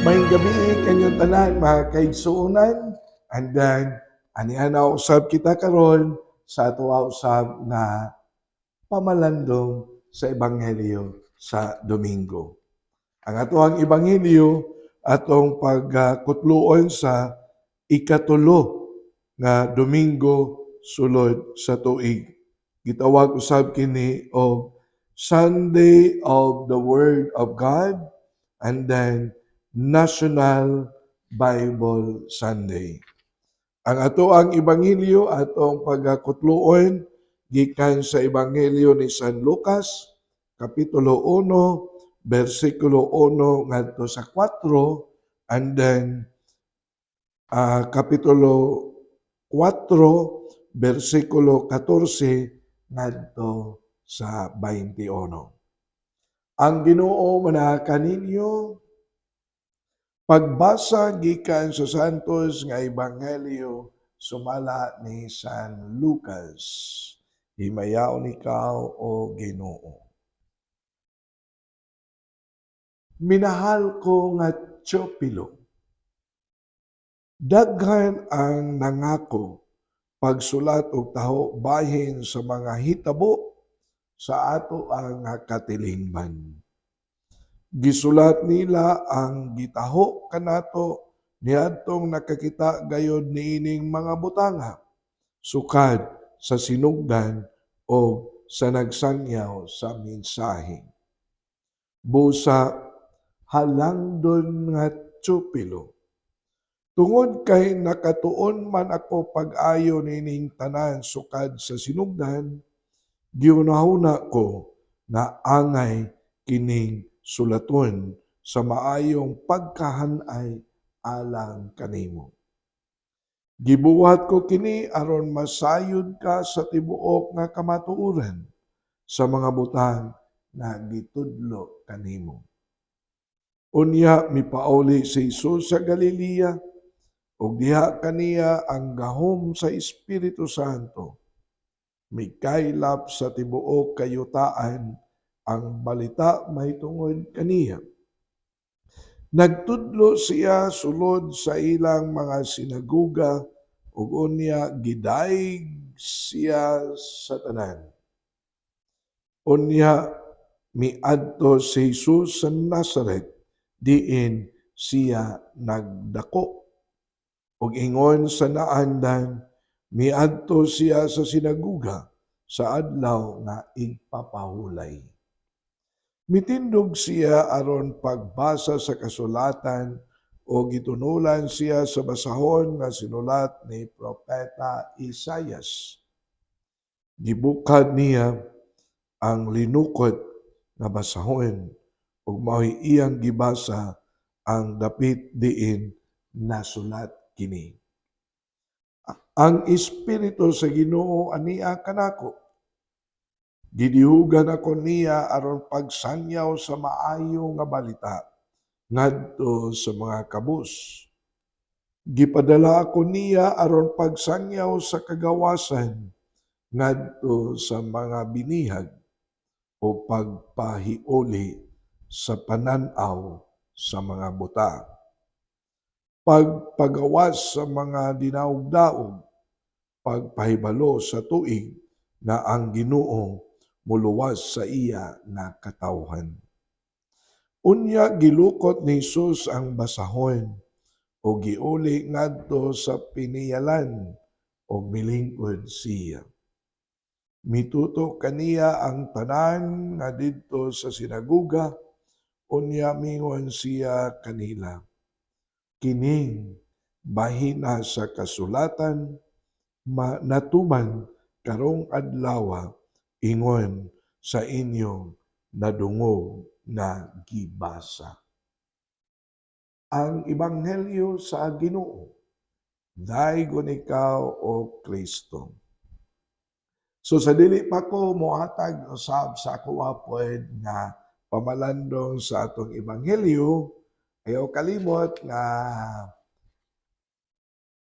Maayong gabi kanyang tanan mga kaigsuonan. And then anihan na usab kita karon sa atuwa usab na pamalandong sa ebanghelyo sa Domingo. Ang atuang ebanghelyo atong pagkutluon sa ikatulo nga Domingo sulod sa tuig. Gitawag usab kini og Sunday of the Word of God and then National Bible Sunday. Ang atoang ebanghelyo atong pagkutluon gikan sa ebanghelyo ni San Lucas kapitulo 1 bersikulo 1 ngadto sa 4 and then kapitulo 4 bersikulo 14 ngadto sa 21. Ang Ginoo manakan kaninyo. Pagbasa gikan sa Santos nga Ebanghelyo sumala ni San Lucas. Himayaon ikaw o Ginoo. Minahal ko nga Teopilo. Daghan ang nangako pagsulat og taho bahin sa mga hitabo sa ato ang katilingban. Gisulat nila ang gitaho kanato niadtong nakakita gayod niining mga butanga sukad sa sinugdan o sa nagsangyaw sa mensahe. Busa halangdon nga Teopilo. Tungod kay nakatuon man ako pag-ayo nining tanan sukad sa sinugdan, giunahuna ko na angay kining sulaton sa maayong pagkahanay alang kanimo. Gibuhat ko kini aron masayod ka sa tibuok nga kamatuoran sa mga butang nga gitudlo kanimo. Unya mipauli si Jesus sa Galilea ug diha kaniya ang gahom sa Espiritu Santo. Mikaylap sa tibuok kayutaan ang balita mahitungod kaniya. Nagtudlo siya sulod sa ilang mga sinaguga ug unya gidayeg siya sa tanan. Unya miadto si Jesus sa Nazareth diin siya nagdako. Ug ingon sa naandan miadto siya sa sinaguga sa adlaw nga igpapahulay. Mitindog siya aron pagbasa sa kasulatan o gitunulan siya sa basahon nga sinulat ni Propeta Isaias. Gibukad niya ang linukot nga basahon ug mao'y iyang gibasa ang dapit diin nasulat kini. Ang Espiritu sa Ginoo ania kanako. Gidihugan ako niya aron pagsangyaw sa maayo nga balita ngadto sa mga kabus. Gipadala ako niya aron pagsangyaw sa kagawasan ngadto sa mga binihag o pagpahiuli sa pananaw sa mga buta. Pagpagawas sa mga dinaog-daog, pagpahibalo sa tuig na ang Ginoo muluwas sa iya nga katawhan. Unya gilukot ni Jesus ang basahon o giuli ngadto sa piniyalan o milingkod siya. Mituto kaniya ang tanan nga didto sa sinaguga unya mingon siya kanila. Kining bahina sa kasulatan natuman karong adlaw ingon sa inyong nadungog na gibasa. Ang Ebanghelyo sa Ginoo. Daygon ikaw o Kristo. So sa dili pa ko mohatag usab sa ako apod nga pamalandong sa atong Ebanghelyo, ayaw kalimot nga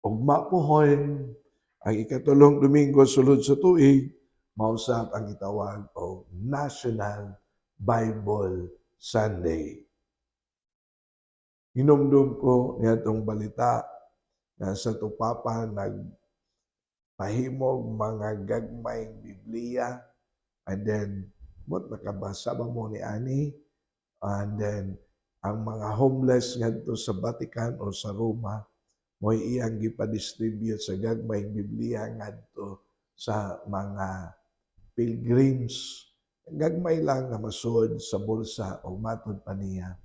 ugma pohon ang ikatulong Domingo sulod sa tuig, mausap ang gitawag og National Bible Sunday. Hinumdum ko niadtong balita nga sa Tupapa nagpahimog mga gagmayng Biblia and then mo't nakabasa ba mo ni ani and then ang mga homeless ngadto sa Vatican o sa Roma mo'y iyang gipa-distribute sa gagmayng Biblia ngadto sa mga pilgrims. Gagmay lang nga masud sa bulsa o matod pa niya.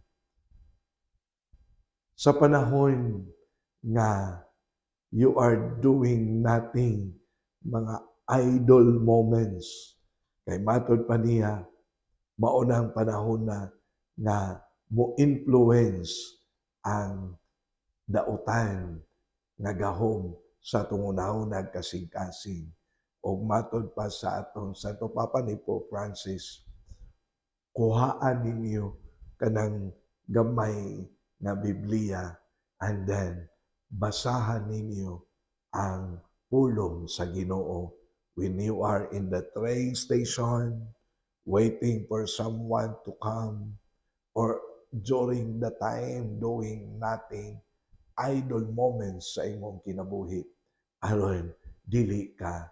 Sa panahon nga you are doing nothing, mga idle moments, kay matod pa niya, maunang panahon na nga mo-influence ang dautan nga gahom sa tungunahon kasing-kasing. O matod pa sa atong Santo Papa ni Pope Francis, kuhaan ninyo kanang gamay nga Biblia and then basahan ninyo ang pulong sa Ginoo when you are in the train station, waiting for someone to come, or during the time doing nothing, idle moments sa imong kinabuhi aron dili ka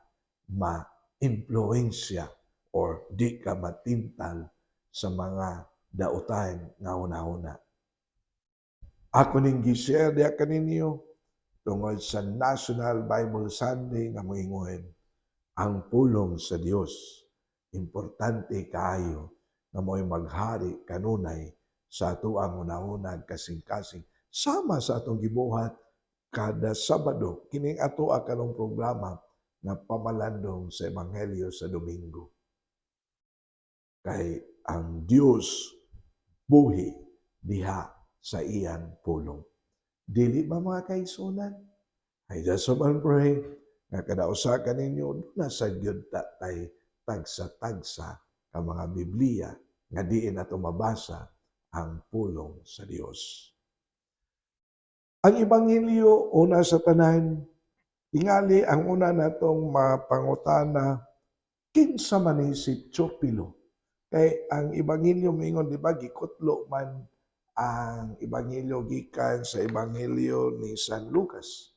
ma-impluwensya or di ka matintal sa mga dautan nga una-una. Ako ning gi-share diha kaninyo tungod sa National Bible Sunday nga moingon ang pulong sa Dios. Importante kaayo na mo'y maghari kanunay sa atoang una-una kasing-kasing sama sa atong gibuhat kada Sabado kining atoa kanong programa na pamalandong sa Ebanghelyo sa Domingo. Kay ang Dios buhi diha sa iyang pulong. Dili ba mga kaigsunan? I just hope and pray nga kada usa ka ninyo na sa gyud tay tagsa-tagsa ka mga Biblia nga diin ato mabasa ang pulong sa Dios. Ang Ebanghelyo una sa tanan, tingali ang una natong mapangutana, kinsa man ni si Teopilo? Kay ang Ebanghelyo moingon di ba gikutlo man ang Ebanghelyo gikan sa Ebanghelyo ni San Lucas.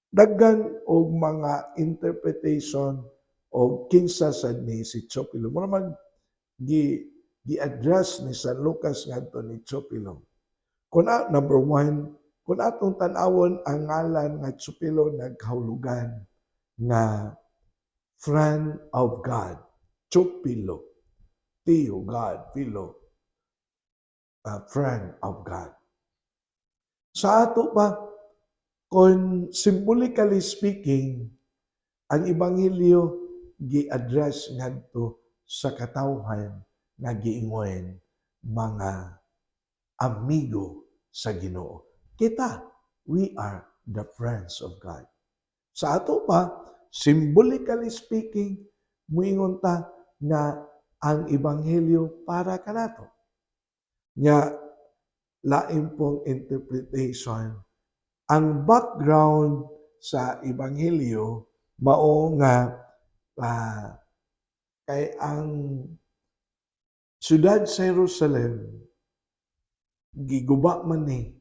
Daghan og mga interpretation o kinsa sad ni si Teopilo. Mura man gi-address ni San Lucas ngadto ni Teopilo. Number one, kung atong tan-awon ang ngalan nga Teopilo nagkahulugan nga friend of God. Teopilo. Theo, God. Philo, friend of God. Sa ato pa, kung symbolically speaking, ang Ebanghelyo gi-address ngadto sa katawhan nga giingon mga amigo sa Ginoo. Kita, we are the friends of God. Sa ato pa, symbolically speaking, muingon ta nga ang Ebanghelyo para kanato. Nga lain pong interpretation. Ang background sa Ebanghelyo mao nga kay ang siyudad sa Jerusalem giguba man ni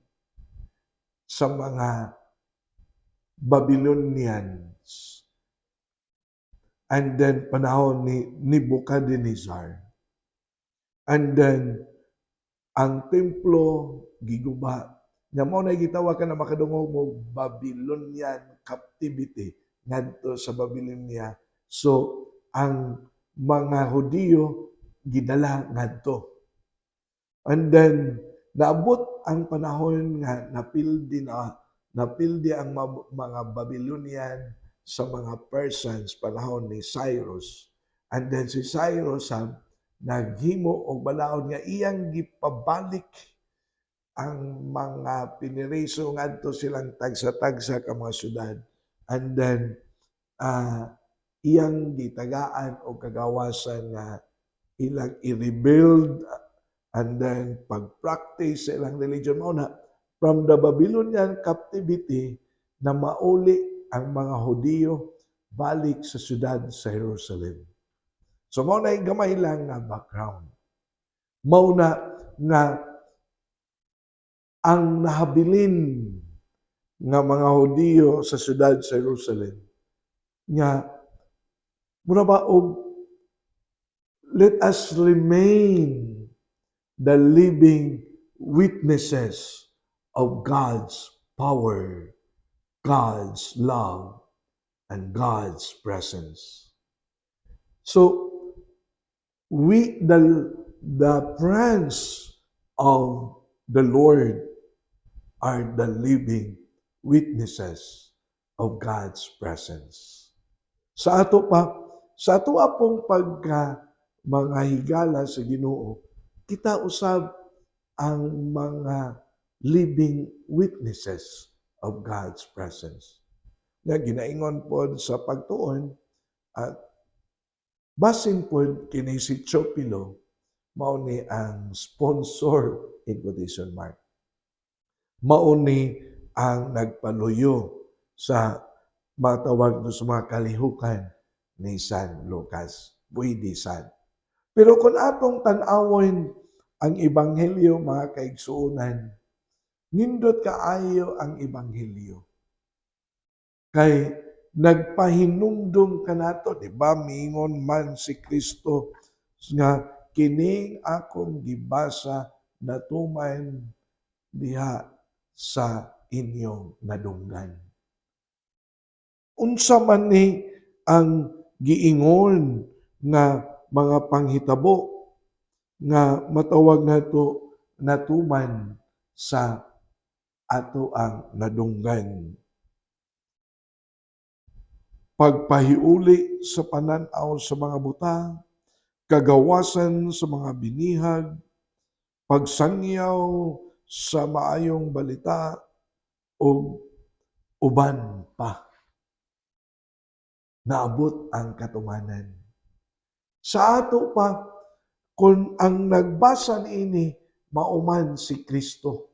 sa mga Babylonians and then panahon ni Nebuchadnezzar. And then ang templo giguba. Nya mao na gitawag ka na makadungog mo Babylonian captivity ngadto sa Babylonia. So ang mga Hudiyo gidala ngadto. And then naabot ang panahon nga napildi ang mga Babylonian sa mga Persians panahon ni Cyrus. And then si Cyrus naghimo og balaod nga iyang gipabalik ang mga piniriso ngadto silang tagsa-tagsa ka mga syudad. And then iyang gitagaan o kagawasan nga ilang i-rebuild and then pag-practice sa ilang religion mao na from the Babylonian captivity na mauli ang mga Hudiyo balik sa syudad sa Jerusalem. So mao na gamay lang nga background. Mao na nga ang nahabilin nga mga Hudiyo sa siyudad sa Jerusalem nga mura ba og let us remain the living witnesses of God's power, God's love, and God's presence. So the friends of the Lord are the living witnesses of God's presence. Sa ato pa, sa ato pong pagka mga higala sa Ginoo, kita usab ang mga living witnesses of God's presence. Nga ginaingon pod sa pagtuon at basin pod kini si Chopilo mao ni ang sponsor in quotation mark. Mao ni ang nagpaluyo sa matawag no sa mga kalihukan ni San Lucas. Pwede sad. Pero kung atong tan-awon ang ebanghelyo mga kaigsuonan, nindot kaayo ang ebanghelyo. Kay nagpahinumdum kanato, di ba? Mingon man si Kristo nga kining akong gibasa natuman diha sa inyong nadunggan. Unsa man ni ang giingon nga mga panghitabo nga matawag nato natuman sa ato ang nadunggan. Pagpahiuli sa pananaw sa mga butang, kagawasan sa mga binihag, pagsangyaw sa maayong balita, o uban pa. Naabot ang katumanan. Sa ato pa, kung ang nagbasa niini, mauman si Kristo.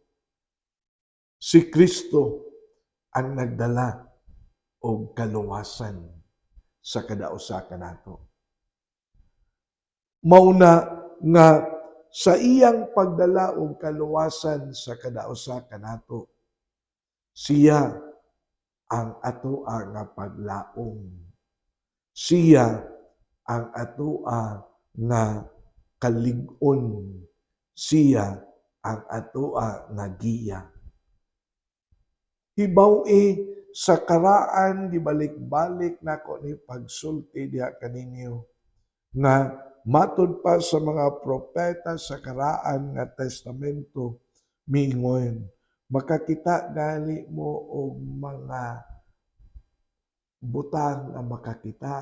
Si Kristo ang nagdala o kaluwasan sa kadausa kanato. Mauna nga sa iyang pagdala og kaluwasan sa kadausa kanato, siya ang atoa nga paglaom. Siya ang atoa nga kalig-on. Siya ang atoa nga giya. Hibaw-i sa karaan gibalik-balik nako ni pagsulti diha kaninyo nga matud pa sa mga propeta sa karaan nga testamento miingon makakita gali mo og mga butang nga makakita,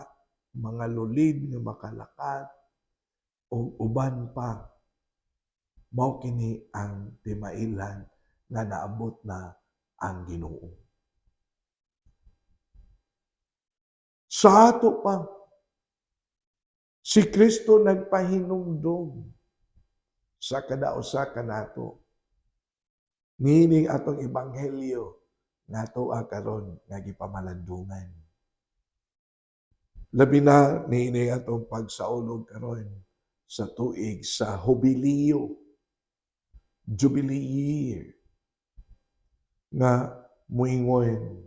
mga lulid nga makalakat, o uban pa. Mao kini ang timailan nga naabot na ang Ginoo. Sa ato pa, si Kristo nagpahinumdum sa kadausa kanato. Nining atong ebanghelyo nato karon nga gipamalandungan. Labi na nining atong pagsaulog karon sa tuig sa Jubileo, Jubilee year, nga muingon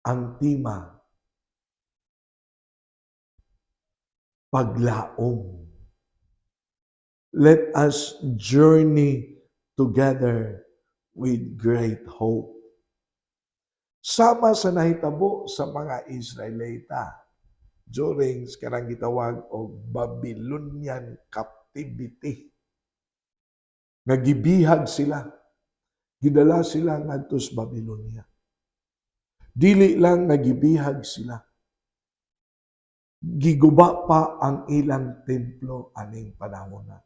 ang tema paglaom. Let us journey together with great hope. Sama sa nahitabo sa mga Israelita during karang gitawag og Babylonian captivity. Nagibihag sila. Gidala sila ngadto sa Babylonia. Dili lang nagibihag sila. Giguba pa ang ilang templo aning panahon na.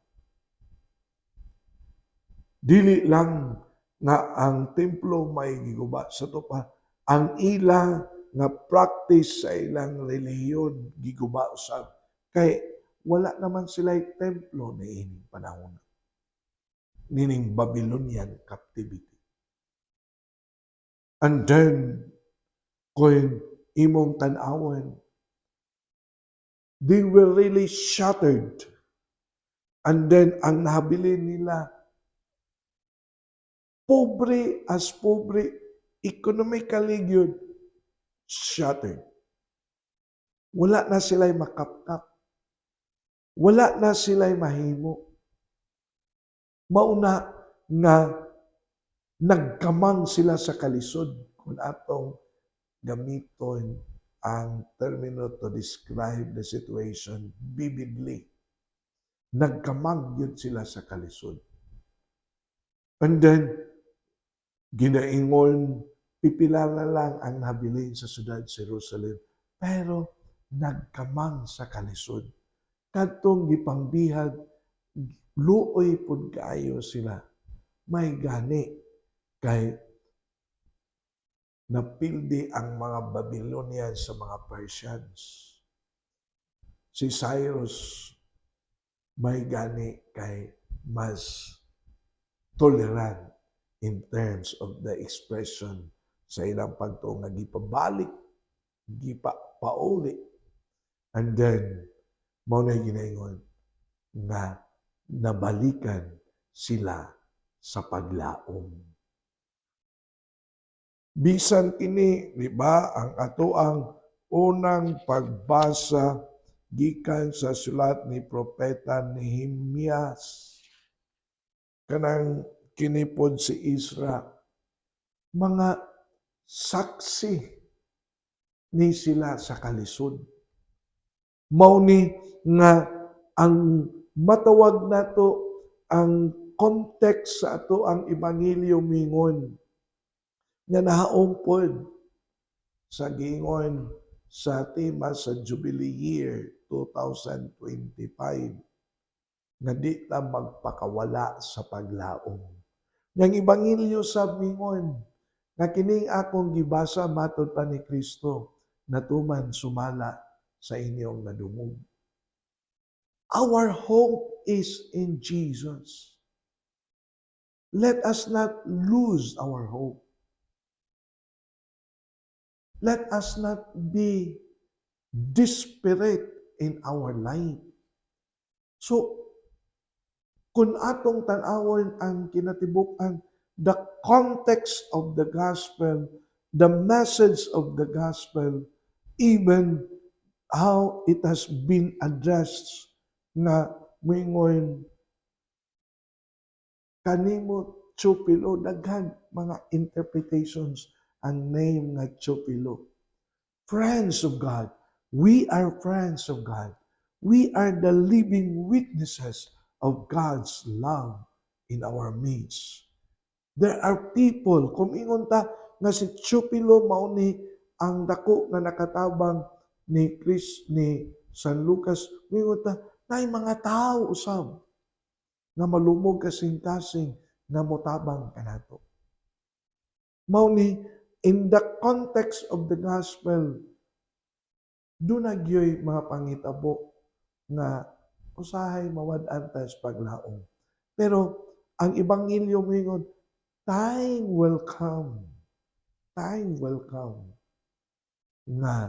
Dili lang nga ang templo may giguba sa to pa, ang ilang nga practice sa ilang relihiyon giguba usab kay wala naman sila templo niining panahon na. Nining Babylonian captivity. And then kung imong tan-awon, they were really shattered. And then, ang nahabilin nila, pobre as pobre, economically gyud shattered. Wala na sila'y makapkap. Wala na sila'y mahimo. Mauna nga nagkamang sila sa kalisod kung atong gamiton ang termino to describe the situation vividly. Nagkamang yun sila sa kalisod. And then, ginaingon, pipila na lang ang nabilin sa siyudad Jerusalem. Pero, nagkamang sa kalisod. Kadtong gipangbihag, luoy pud kaayo sila. May gani kay napildi ang mga Babylonians sa mga Persians. Si Cyrus may gani kay mas tolerant in terms of the expression sa ilang pagtuo nga gipabalik, gipauli. And then, mao na ginaingon nga nabalikan sila sa paglaom. Bisan kini, di ba, ang atoang unang pagbasa gikan sa sulat ni Propeta Nehemias. Kanang kinipod si Isra. Mga saksi ni sila sa kalisod. Mao ni nga ang matawag nato ang context sa ato ang ebanghelyo mingon nga nahaungkod sa giingon sa tema sa Jubilee Year 2025 nga di ta magpakawala sa paglaom. Yang ebanghelyo sa mingon nga kining akong gibasa matud pa ni Kristo natuman sumala sa inyong nadungog. Our hope is in Jesus. Let us not lose our hope. Let us not be desperate in our life. So, kung atong tan-awon ang kinatibuk-an, the context of the gospel, the message of the gospel, even how it has been addressed na moingon kanimo Tiyopilo, daghan mga interpretations ang name nga Tiyopilo. Friends of God. We are friends of God. We are the living witnesses of God's love in our midst. There are people, kung ingon ta nga si Tiyopilo mao ni ang dako nga nakatabang ni San Lucas, ingon ta nay mga tao usab nga malumog kasing-kasing nga motabang kanato. Mao ni in the context of the gospel, doon nagyoy mga pangitabo na usahay mawad-an ta sa paglaom. Pero ang ebanghelyo mingon, time will come na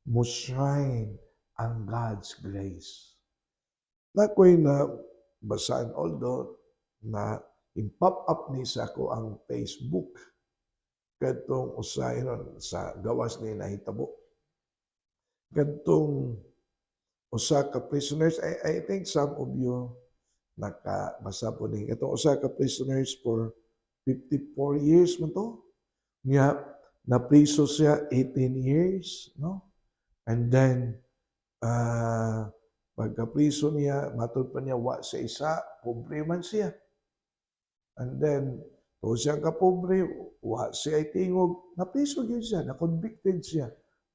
mo-shine ang God's grace. Nakoy na basaan although na in-pop up ni sa ako ang Facebook kadtong usahay nun sa gawas ni nahitabo. Kadtong usa ka prisoners, I think some of you nakabasa po ni kadtong usa ka prisoners for 54 years man to. Nga napriso siya 18 years, no? And then pagkapriso niya, matud pa niya wa sa isa, pobre man siya. And then kung siya ka pobre, wa siya tingog, napriso gyud siya, na-convicted siya,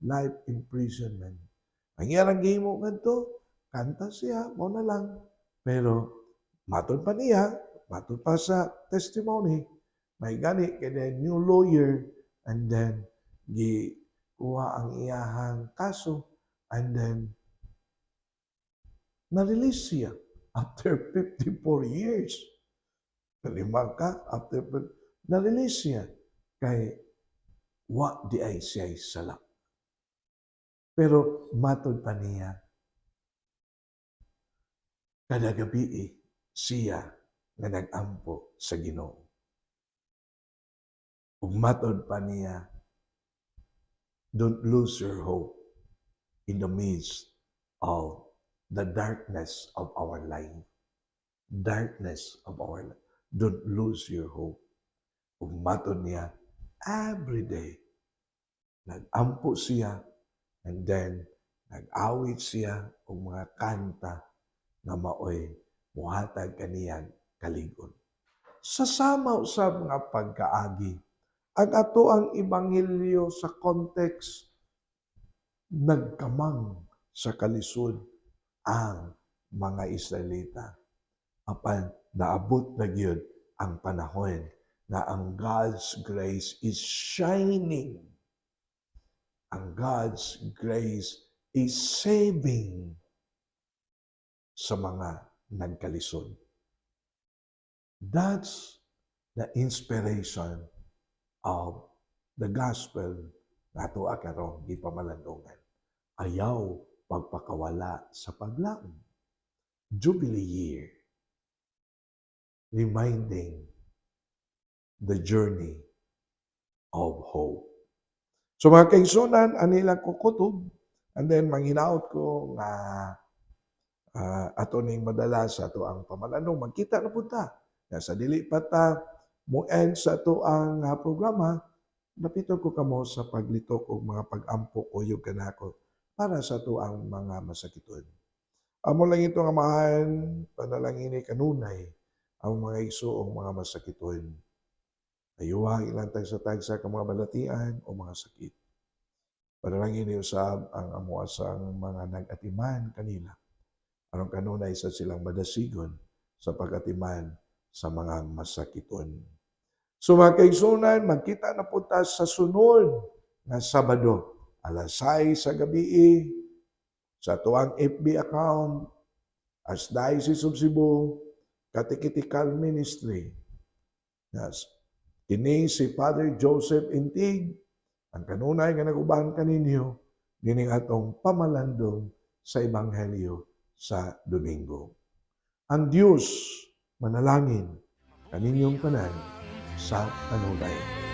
life imprisonment. Ang iyang gihimo ngadto, kanta siya, mo na lang. Pero matud pa niya, matud pa sa testimony, may gani kaya new lawyer, and then kuha ang iyahang kaso, and then na-release siya after 54 years. Kalimang ka, after na-release siya kay wa di ay siya salak. Pero matod pa niya, kada gabi siya nga nag-ampo sa Ginoo. ug matod pa niya, don't lose your hope in the midst of the darkness of our life. Darkness of our life. Don't lose your hope. Ug matod niya, every day, nag-ampo siya, and then, nag-awit siya og mga kanta nga maoy muhatag kaniyang kaligon. Sa sama usab nga pagkaagi, ang ato ang ebanghelyo sa context nagkamang sa kalisod ang mga Israelita. Apan naabot na gyud ang panahon na ang God's grace is shining. Ang God's grace is saving sa mga nagkalisod. That's the inspiration of the gospel na ato karon gipamalandungan. Ayaw pagpakawala sa paglaom. Jubilee year, reminding the journey of hope. So mga kaigsunan, anilang kukutob, and then manghinaot ko nga ato ning madala sa ato ang pamalanong, magkita na punta. Na sa dili pa ta mo-end sa ato ang programa, napito ko kamo sa paglitok og mga pag-ampo kuyog kanako para sa ato ang mga masakiton. Amo lang ito nga maahan, panalangini kanunay ang mga igsuong mga masakiton. Ayuha ilang tagsa-tagsa ka mga balatian o mga sakit. Panalangini usab ang amo asang mga nag-atiman kanila. Anong kanunay sa silang madasigon sa pag-atiman sa mga masakiton. So mga kaigsunan, magkita na punta sa sunod na Sabado, alas 6 sa gabi, sa tuwang FB account, as Diocese of Cebu, Catechetical Ministry. Yes. Kini si Father Joseph Intig, ang kanunay nga nag-uban kaninyo, dining atong pamalandong sa Ebanghelyo sa Domingo. Ang Diyos manalangin kaninyong tanan sa kanunay.